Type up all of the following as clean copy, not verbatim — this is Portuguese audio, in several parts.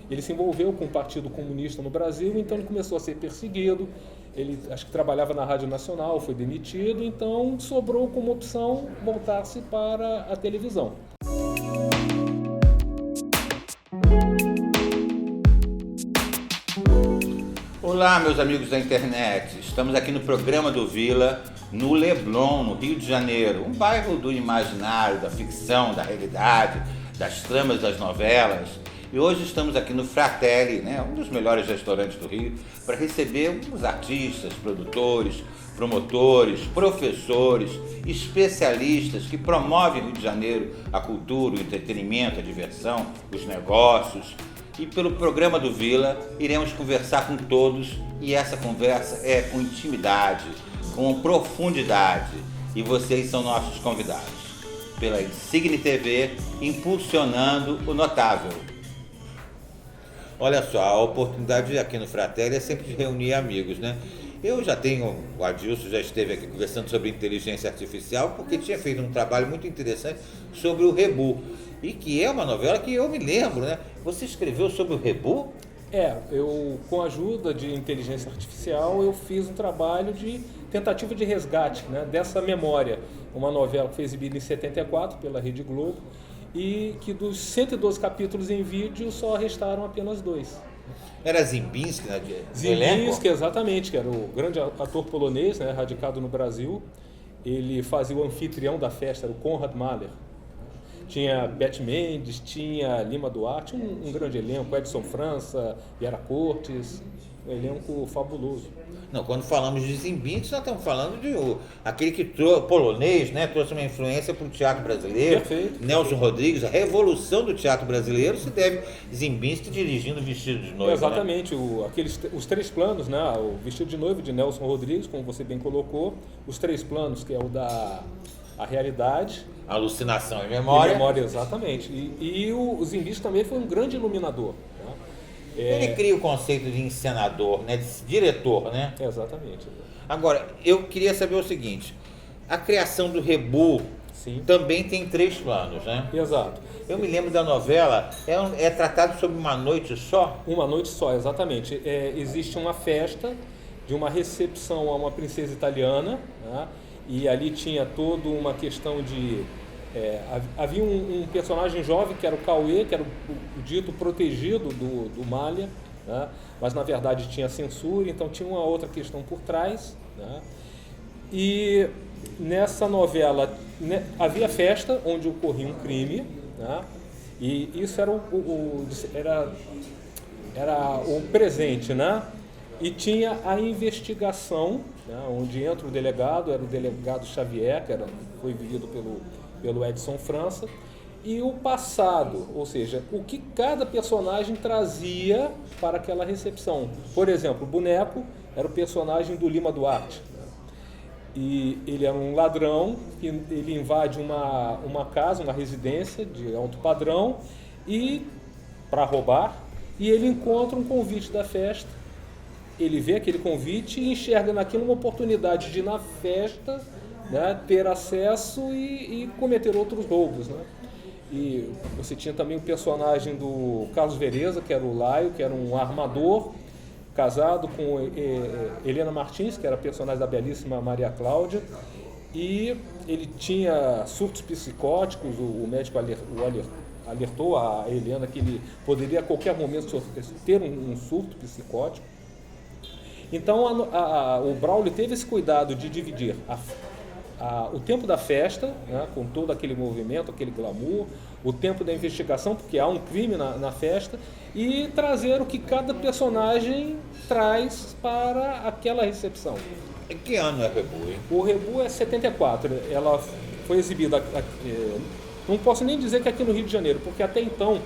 ele se envolveu com o Partido Comunista no Brasil, então ele começou a ser perseguido. Ele acho que trabalhava na Rádio Nacional, foi demitido, então sobrou como opção voltar-se para a televisão. Olá, meus amigos da internet. Estamos aqui no programa do Vila, no Leblon, no Rio de Janeiro, um bairro do imaginário, da ficção, da realidade, das tramas das novelas. E hoje estamos aqui no Fratelli, um dos melhores restaurantes do Rio, para receber uns artistas, produtores, promotores, professores, especialistas que promovem no Rio de Janeiro a cultura, o entretenimento, a diversão, os negócios. E pelo programa do Vila, iremos conversar com todos, e essa conversa é com intimidade, com profundidade, e vocês são nossos convidados. Pela Insigne TV, impulsionando o notável. Olha só, a oportunidade aqui no Fratelli é sempre de reunir amigos, Eu já tenho, o Adilson já esteve aqui conversando sobre inteligência artificial, porque tinha feito um trabalho muito interessante sobre o Rebu, e que é uma novela que eu me lembro, Você escreveu sobre o Rebu? Eu, com a ajuda de inteligência artificial, eu fiz um trabalho de tentativa de resgate, dessa memória. Uma novela que foi exibida em 74 pela Rede Globo, e que dos 112 capítulos em vídeo só restaram apenas 2. Era Ziembinski, Ziembinski, exatamente, que era o grande ator polonês, radicado no Brasil. Ele fazia o anfitrião da festa, era o Konrad Mahler. Tinha Beth Mendes, tinha Lima Duarte, um grande elenco, Edson França, Yara Cortes, um elenco fabuloso. Não, quando falamos de Ziembinski, nós estamos falando de aquele que polonês, trouxe uma influência para o teatro brasileiro. Perfeito. Nelson Rodrigues, a revolução do teatro brasileiro se deve a Ziembinski dirigindo Vestido de Noiva. Exatamente, os 3 planos, o Vestido de Noiva de Nelson Rodrigues, como você bem colocou, os 3 planos, que é o da a realidade, alucinação e memória. Exatamente. E o Ziembinski também foi um grande iluminador. Ele cria o conceito de encenador, de diretor, Exatamente. Agora, eu queria saber o seguinte, a criação do Rebu também tem 3 planos, Exato. Eu me lembro da novela, é tratado sobre uma noite só? Uma noite só, exatamente. Existe uma festa de uma recepção a uma princesa italiana, e ali tinha toda uma questão de... havia um personagem jovem que era o Cauê, que era o dito protegido do Malha, mas na verdade tinha censura, então tinha uma outra questão por trás. E nessa novela havia festa onde ocorria um crime, e isso era o presente, e tinha a investigação, onde entra o delegado, era o delegado Xavier, que foi vivido pelo Edson França, e o passado, ou seja, o que cada personagem trazia para aquela recepção. Por exemplo, o boneco era o personagem do Lima Duarte, e ele era um ladrão, que ele invade uma casa, uma residência de alto padrão, e para roubar, e ele encontra um convite da festa. Ele vê aquele convite e enxerga naquilo uma oportunidade de ir na festa, ter acesso e cometer outros roubos. E você tinha também o personagem do Carlos Vereza, que era o Laio, que era um armador, casado com Helena Martins, que era a personagem da belíssima Maria Cláudia, e ele tinha surtos psicóticos. O médico alertou a Helena que ele poderia a qualquer momento ter um surto psicótico. Então o Braulio teve esse cuidado de dividir o tempo da festa, com todo aquele movimento, aquele glamour, o tempo da investigação, porque há um crime na festa, e trazer o que cada personagem traz para aquela recepção. Em que ano é Rebu, hein? O Rebu é 74, ela foi exibida, não posso nem dizer que aqui no Rio de Janeiro, porque até então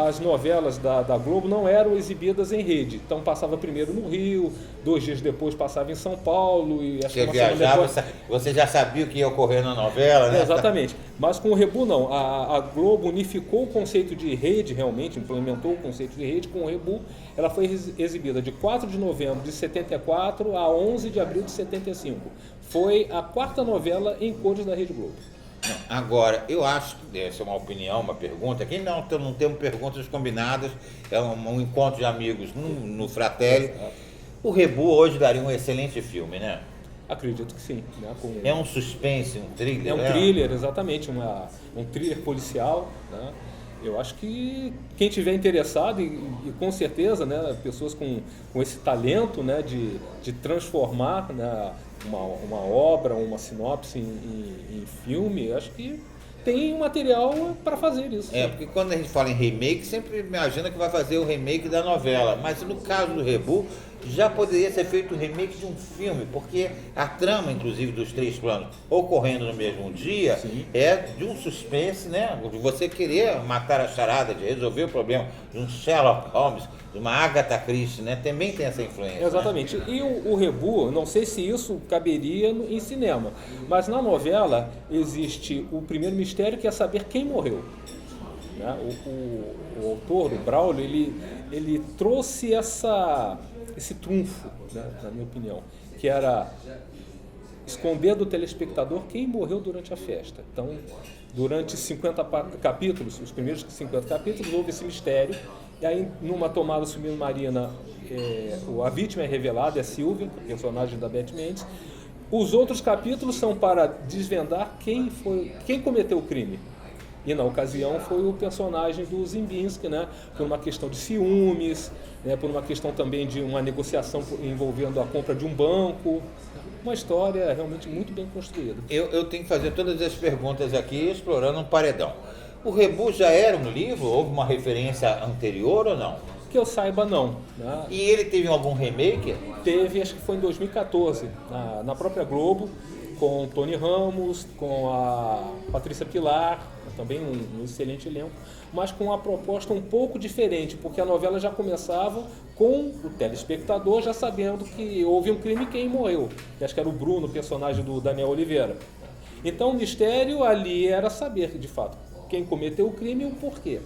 as novelas da Globo não eram exibidas em rede. Então passava primeiro no Rio, 2 dias depois passava em São Paulo. E você viajava, você já sabia o que ia ocorrer na novela, Exatamente. Mas com o Rebu não. A Globo unificou o conceito de rede, realmente, implementou o conceito de rede com o Rebu. Ela foi exibida de 4 de novembro de 74 a 11 de abril de 75. Foi a 4ª novela em cores da Rede Globo. Agora, eu acho que essa é uma opinião, uma pergunta. Aqui não temos perguntas combinadas, é um encontro de amigos no Fratelli. O Rebu hoje daria um excelente filme, né? Acredito que sim. Né? É um suspense, um thriller? É um thriller, exatamente, um thriller policial. Né? Eu acho que quem tiver interessado, e com certeza, né, pessoas com esse talento, né, de transformar, né, uma obra, uma sinopse em filme, acho que tem um material para fazer isso. Porque quando a gente fala em remake, sempre imagina que vai fazer o remake da novela. Mas no caso do Rebu, já poderia ser feito o remake de um filme, porque a trama, inclusive, dos 3 planos ocorrendo no mesmo dia, Sim. é de um suspense, né? De você querer matar a charada, de resolver o problema, de um Sherlock Holmes, de uma Agatha Christie, né? Também tem essa influência. Exatamente. Né? E o Rebu, não sei se isso caberia em cinema, mas na novela existe o primeiro mistério, que é saber quem morreu. Né? O autor, o Braulio, ele trouxe esse trunfo, né, na minha opinião, que era esconder do telespectador quem morreu durante a festa. Então, durante 50 capítulos, os primeiros 50 capítulos, houve esse mistério, e aí, numa tomada submarina, a vítima é revelada, é a Silvia, personagem da Beth Mendes. Os outros capítulos são para desvendar quem cometeu o crime. E na ocasião foi o personagem do Zimbinski, né? Por uma questão de ciúmes, né? Por uma questão também de uma negociação envolvendo a compra de um banco. Uma história realmente muito bem construída. Eu tenho que fazer todas as perguntas aqui explorando um paredão. O Rebu já era um livro? Houve uma referência anterior ou não? Que eu saiba, não. Né? E ele teve algum remake? Teve, acho que foi em 2014, na própria Globo, com Tony Ramos, com a Patrícia Pilar, também um excelente elenco, mas com uma proposta um pouco diferente, porque a novela já começava com o telespectador já sabendo que houve um crime e quem morreu. Acho que era o Bruno, personagem do Daniel Oliveira. Então o mistério ali era saber, de fato, quem cometeu o crime e o porquê.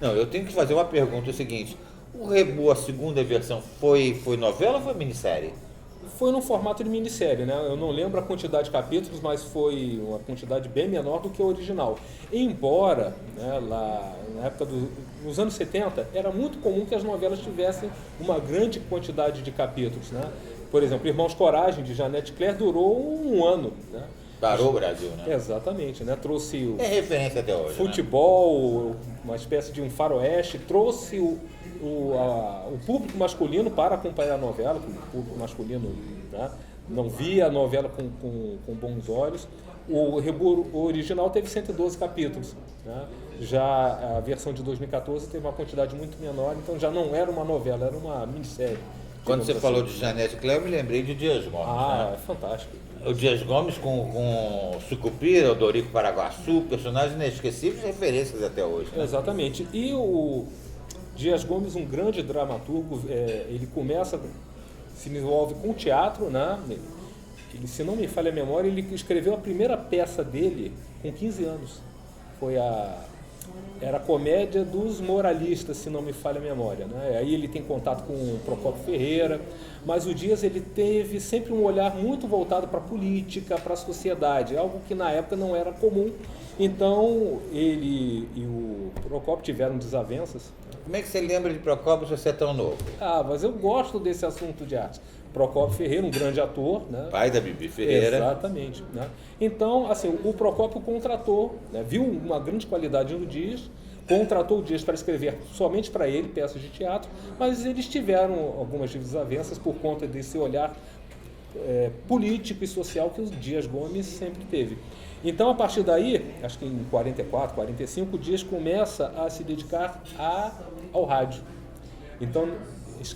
Não, eu tenho que fazer uma pergunta, é o seguinte, o Rebu, a segunda versão, foi novela ou foi minissérie? Foi num formato de minissérie, né? Eu não lembro a quantidade de capítulos, mas foi uma quantidade bem menor do que o original. Embora, né, lá na época nos anos 70, era muito comum que as novelas tivessem uma grande quantidade de capítulos, né? Por exemplo, Irmãos Coragem, de Janete Claire, durou um ano, né? Parou o Brasil, né? Exatamente, né? Trouxe é referência até hoje, futebol, né? Uma espécie de um faroeste, trouxe o público masculino para acompanhar a novela, que o público masculino, né, não via a novela com bons olhos. O Rebu original teve 112 capítulos, né? Já a versão de 2014 teve uma quantidade muito menor, então já não era uma novela, era uma minissérie. Quando você falou de Janete Claire, eu me lembrei de Dias Gomes. Ah, né? é fantástico. O Dias Gomes com Sucupira, o Dorico Paraguaçu, personagens inesquecíveis, referências até hoje. Né? Exatamente. E o Dias Gomes, um grande dramaturgo, ele se envolve com o teatro, né? Ele, se não me falha a memória, ele escreveu a primeira peça dele com 15 anos. Era a Comédia dos Moralistas, se não me falha a memória. Né? Aí ele tem contato com o Procópio Ferreira, mas o Dias ele teve sempre um olhar muito voltado para a política, para a sociedade, algo que na época não era comum. Então ele e o Procópio tiveram desavenças. Como é que você lembra de Procópio se você é tão novo? Mas eu gosto desse assunto de arte. Procópio Ferreira, um grande ator, né? Pai da Bibi Ferreira. Exatamente. Né? Então, assim, o Procópio contratou, né? Viu uma grande qualidade no Dias, contratou o Dias para escrever somente para ele peças de teatro, mas eles tiveram algumas desavenças por conta desse olhar político e social que o Dias Gomes sempre teve. Então, a partir daí, acho que em 44, 45, o Dias começa a se dedicar ao rádio. Então,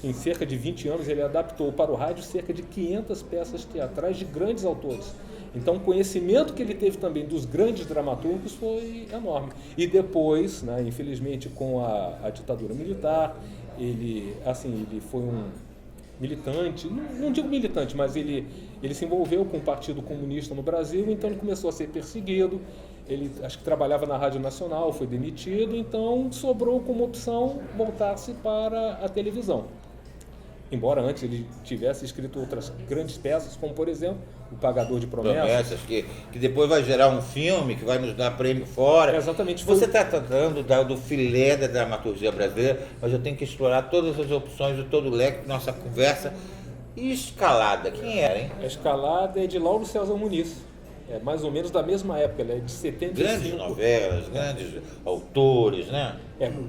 em cerca de 20 anos, ele adaptou para o rádio cerca de 500 peças teatrais de grandes autores. Então, o conhecimento que ele teve também dos grandes dramaturgos foi enorme. E depois, né, infelizmente, com a ditadura militar, ele foi um militante, não digo militante, mas ele se envolveu com o Partido Comunista no Brasil, então ele começou a ser perseguido. Ele acho que trabalhava na Rádio Nacional, foi demitido, então sobrou como opção voltar-se para a televisão. embora antes ele tivesse escrito outras grandes peças, como por exemplo O Pagador de Promessas. Que depois vai gerar um filme que vai nos dar prêmio fora. Exatamente. Você está tratando do filé da dramaturgia brasileira, mas eu tenho que explorar todas as opções de todo o leque da nossa conversa. E Escalada, quem era, hein? A Escalada é de Lauro César Muniz. É mais ou menos da mesma época, ela é de 75. Grandes novelas, grandes autores, né?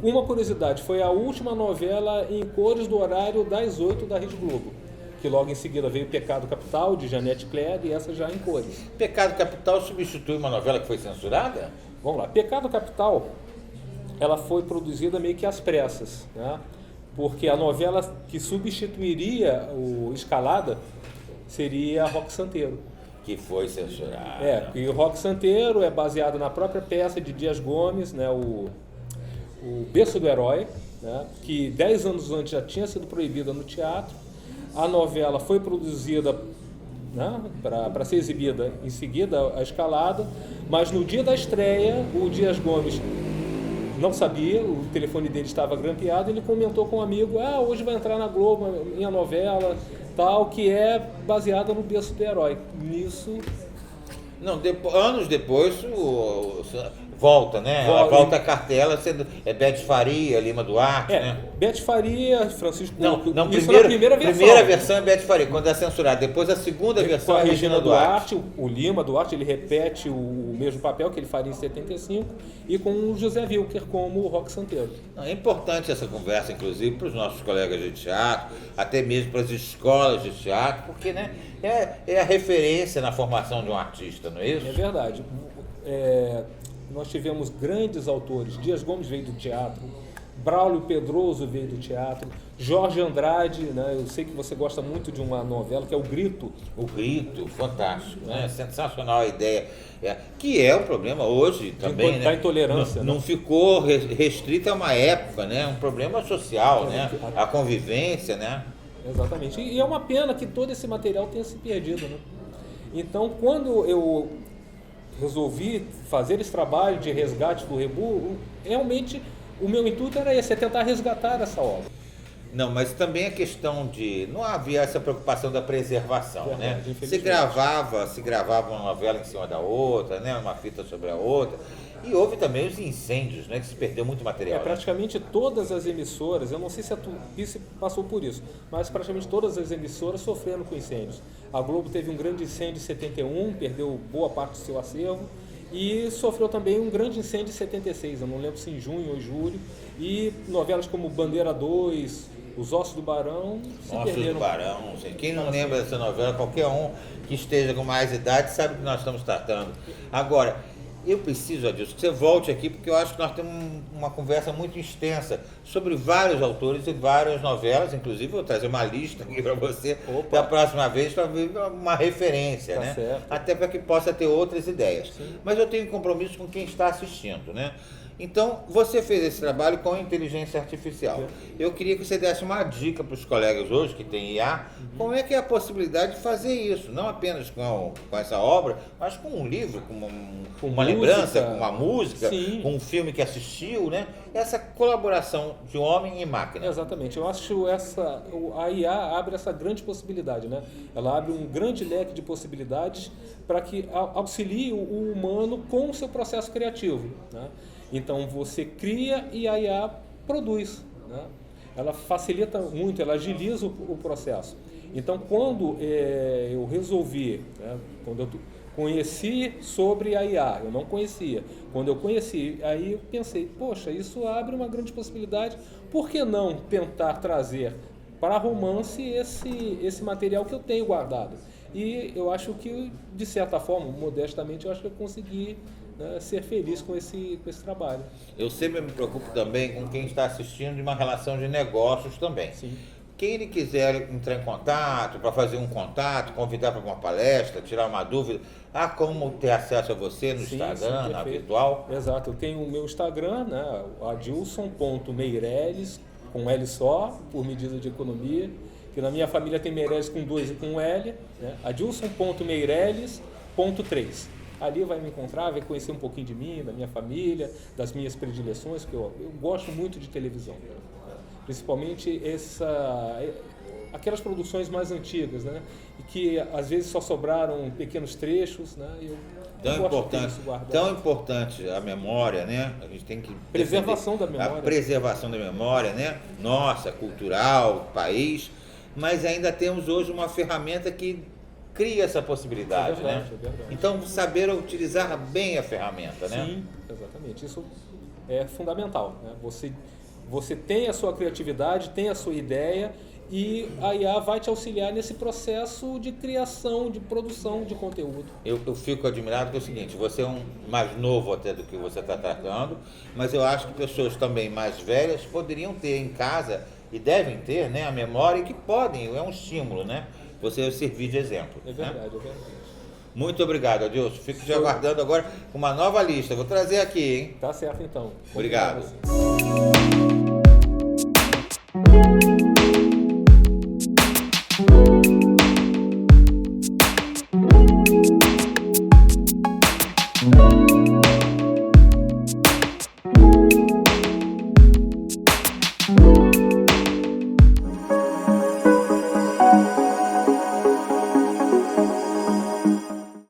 Uma curiosidade, foi a última novela em cores do horário das 8 da Rede Globo, que logo em seguida veio Pecado Capital, de Janete Claire, e essa já em cores. Pecado Capital substitui uma novela que foi censurada? Vamos lá, Pecado Capital, ela foi produzida meio que às pressas, né? Porque a novela que substituiria o Escalada seria Roque Santeiro. Que foi censurada. E o Roque Santeiro é baseado na própria peça de Dias Gomes, né, o Berço do Herói, né, que 10 anos antes já tinha sido proibida no teatro. A novela foi produzida, né, para ser exibida em seguida, a Escalada, mas no dia da estreia, o Dias Gomes não sabia, o telefone dele estava grampeado, ele comentou com um amigo, hoje vai entrar na Globo minha novela, tal, que é baseada no Berço do Herói. Nisso... Não, anos depois, volta, né? Ela volta a cartela, sendo Beth Faria, Lima Duarte, né? Beth Faria, Francisco... Não, isso na primeira versão. Primeira versão é Beth Faria, quando é censurada. Depois a segunda versão é Regina Duarte. O Lima Duarte, ele repete o mesmo papel que ele faria em 75, e com o José Wilker como o Roque Santeiro. É importante essa conversa, inclusive, para os nossos colegas de teatro, até mesmo para as escolas de teatro, porque, né, é a referência na formação de um artista, não é isso? É verdade. Nós tivemos grandes autores. Dias Gomes veio do teatro, Braulio Pedroso veio do teatro, Jorge Andrade, né? Eu sei que você gosta muito de uma novela que é O Grito. O Grito, fantástico, né? Sensacional a ideia. Que é um problema hoje também, da né? intolerância. Não ficou restrito a uma época, né? Um problema social, né? A convivência, né? Exatamente. E é uma pena que todo esse material tenha se perdido, né? Então, quando eu resolvi fazer esse trabalho de resgate do Rebu, realmente o meu intuito era esse, tentar resgatar essa obra. Não, mas também a questão de... Não havia essa preocupação da preservação, verdade, né? Se gravava uma novela em cima da outra, né? Uma fita sobre a outra. E houve também os incêndios, né? Que se perdeu muito material. Praticamente todas as emissoras, eu não sei se a Tupice passou por isso, mas praticamente todas as emissoras sofreram com incêndios. A Globo teve um grande incêndio em 71, perdeu boa parte do seu acervo, e sofreu também um grande incêndio em 76, eu não lembro se em junho ou julho, e novelas como Bandeira 2, Os Ossos do Barão se perderam. Ossos do Barão, quem não lembra dessa novela, qualquer um que esteja com mais idade sabe o que nós estamos tratando. Agora, eu preciso, Adilson, que você volte aqui, porque eu acho que nós temos uma conversa muito extensa sobre vários autores e várias novelas. Inclusive, vou trazer uma lista aqui para você da próxima vez, para ver uma referência, né? Certo. Até para que possa ter outras ideias. Sim. Mas eu tenho compromisso com quem está assistindo, né? Então, você fez esse trabalho com inteligência artificial. Eu queria que você desse uma dica para os colegas hoje que têm IA, como é que é a possibilidade de fazer isso, não apenas com essa obra, mas com um livro, com uma lembrança, com uma música, Sim. com um filme que assistiu, né? Essa colaboração de homem e máquina. Exatamente, eu acho a IA abre essa grande possibilidade, né? Ela abre um grande leque de possibilidades para que auxilie o humano com o seu processo criativo, né? Então você cria e a IA produz, né? Ela facilita muito, ela agiliza o processo. Então quando eu resolvi, né, quando eu conheci sobre a IA, eu não conhecia. Quando eu conheci, aí eu pensei, poxa, isso abre uma grande possibilidade, por que não tentar trazer para romance esse material que eu tenho guardado? E eu acho que, de certa forma, modestamente, eu acho que eu consegui, né, ser feliz com esse trabalho. Eu sempre me preocupo também com quem está assistindo de uma relação de negócios também. Sim. Quem ele quiser entrar em contato, para fazer um contato, convidar para uma palestra, tirar uma dúvida, como ter acesso a você no Instagram, na virtual? Exato, eu tenho o meu Instagram, né, adilson.meirelles, com L só, por medida de economia, que na minha família tem Meirelles com 2 e com L, né, adilson.meirelles.3. Ali vai me encontrar, vai conhecer um pouquinho de mim, da minha família, das minhas predileções, porque eu gosto muito de televisão. Principalmente aquelas produções mais antigas, né? E que às vezes só sobraram pequenos trechos, né? Tão importante a memória, né? A gente tem que preservação da memória. A preservação da memória, né? Nossa, cultural, país, mas ainda temos hoje uma ferramenta que cria essa possibilidade, né? É verdade. Então, saber utilizar bem a ferramenta, né? Sim, exatamente. Isso é fundamental, né? Você tem a sua criatividade, tem a sua ideia e a IA vai te auxiliar nesse processo de criação, de produção de conteúdo. Eu fico admirado que é o seguinte, você é um mais novo até do que você está tratando, mas eu acho que pessoas também mais velhas poderiam ter em casa e devem ter, né, a memória e que podem, é um estímulo, né? Você servir de exemplo. É verdade, né? é verdade. Muito obrigado, Adilson. Fico te aguardando agora com uma nova lista. Vou trazer aqui, hein? Tá certo, então. Obrigado.